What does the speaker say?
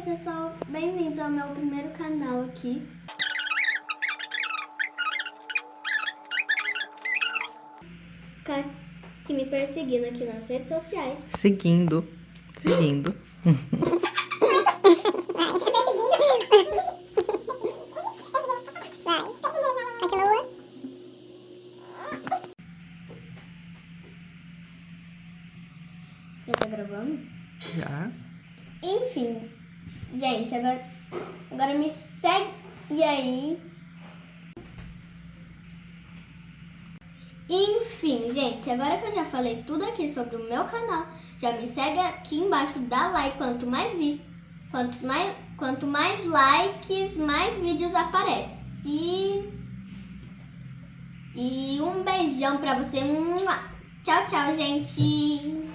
Oi pessoal, bem-vindos ao meu primeiro canal aqui. Ficar aqui me perseguindo aqui nas redes sociais. Seguindo. Já tá gravando? Já. Enfim, gente, agora me segue aí. Enfim, gente, agora que eu já falei tudo aqui sobre o meu canal, já me segue aqui embaixo, dá like, quanto mais likes, mais vídeos aparecem. E um beijão pra você. Tchau, tchau, gente.